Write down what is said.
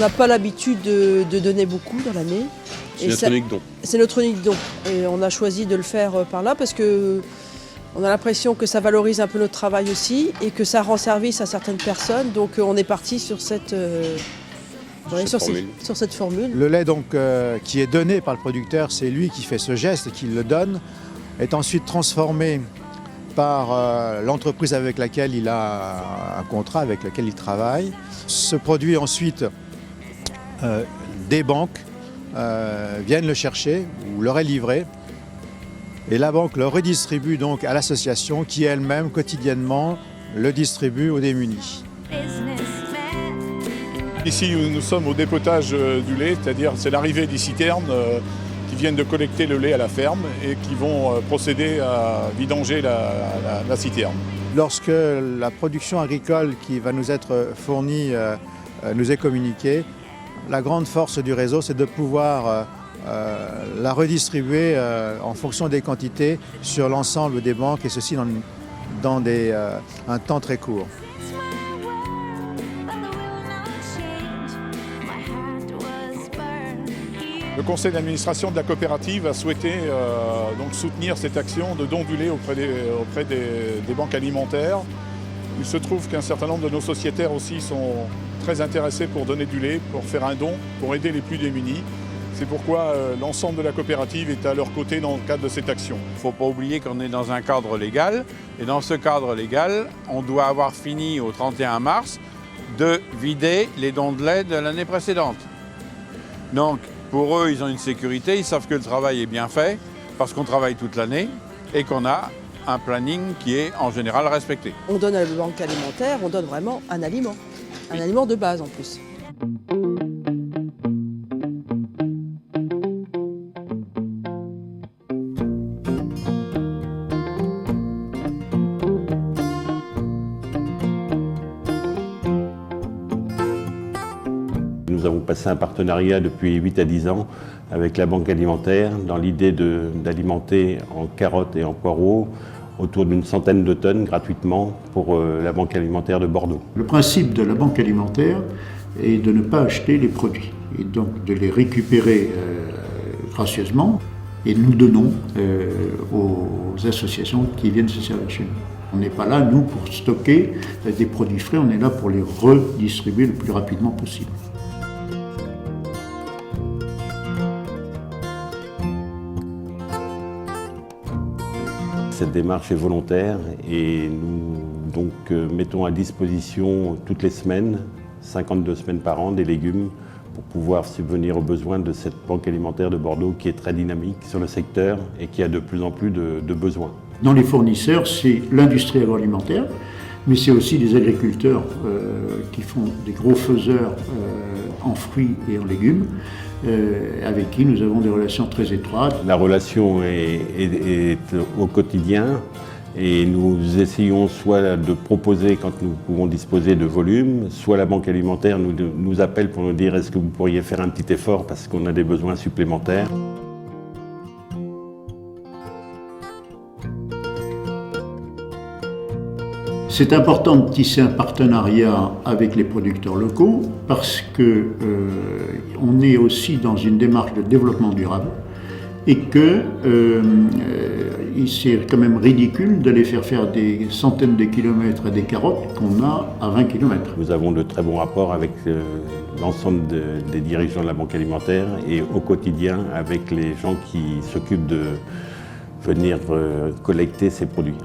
n'a pas l'habitude de donner beaucoup dans l'année. C'est notre unique don. C'est notre unique don. Et on a choisi de le faire par là parce que on a l'impression que ça valorise un peu notre travail aussi et que ça rend service à certaines personnes. Donc on est parti sur cette formule. Le lait donc, qui est donné par le producteur, c'est lui qui fait ce geste et qui le donne, est ensuite transformé par l'entreprise avec laquelle il a un contrat, avec laquelle il travaille. Ce produit ensuite, des banques viennent le chercher ou leur est livré. Et la banque le redistribue donc à l'association qui elle-même quotidiennement le distribue aux démunis. Ici nous sommes au dépotage du lait, c'est-à-dire c'est l'arrivée des citernes qui viennent de collecter le lait à la ferme et qui vont procéder à vidanger la citerne. Lorsque la production agricole qui va nous être fournie nous est communiquée, la grande force du réseau c'est de pouvoir la redistribuer en fonction des quantités sur l'ensemble des banques et ceci dans un temps très court. Le conseil d'administration de la coopérative a souhaité donc soutenir cette action de don du lait auprès des banques alimentaires. Il se trouve qu'un certain nombre de nos sociétaires aussi sont très intéressés pour donner du lait, pour faire un don, pour aider les plus démunis. C'est pourquoi l'ensemble de la coopérative est à leur côté dans le cadre de cette action. Il ne faut pas oublier qu'on est dans un cadre légal et dans ce cadre légal, on doit avoir fini au 31 mars de vider les dons de lait de l'année précédente. Donc pour eux, ils ont une sécurité, ils savent que le travail est bien fait parce qu'on travaille toute l'année et qu'on a un planning qui est en général respecté. On donne à la banque alimentaire, on donne vraiment un aliment de base en plus. Nous avons passé un partenariat depuis 8 à 10 ans avec la Banque alimentaire dans l'idée d'alimenter en carottes et en poireaux autour d'une centaine de tonnes gratuitement pour la Banque alimentaire de Bordeaux. Le principe de la Banque alimentaire est de ne pas acheter les produits et donc de les récupérer gracieusement et nous donnons aux associations qui viennent se servir chez nous. On n'est pas là, nous, pour stocker des produits frais, on est là pour les redistribuer le plus rapidement possible. Cette démarche est volontaire et nous donc, mettons à disposition toutes les semaines, 52 semaines par an, des légumes pour pouvoir subvenir aux besoins de cette banque alimentaire de Bordeaux qui est très dynamique sur le secteur et qui a de plus en plus de besoins. Dans les fournisseurs, c'est l'industrie agroalimentaire, mais c'est aussi des agriculteurs qui font des gros faiseurs en fruits et en légumes, avec qui nous avons des relations très étroites. La relation est au quotidien et nous essayons soit de proposer quand nous pouvons disposer de volume, soit la banque alimentaire nous appelle pour nous dire est-ce que vous pourriez faire un petit effort parce qu'on a des besoins supplémentaires. C'est important de tisser un partenariat avec les producteurs locaux parce qu'on est aussi dans une démarche de développement durable et que c'est quand même ridicule d'aller faire des centaines de kilomètres à des carottes qu'on a à 20 km. Nous avons de très bons rapports avec l'ensemble des dirigeants de la banque alimentaire et au quotidien avec les gens qui s'occupent de venir collecter ces produits.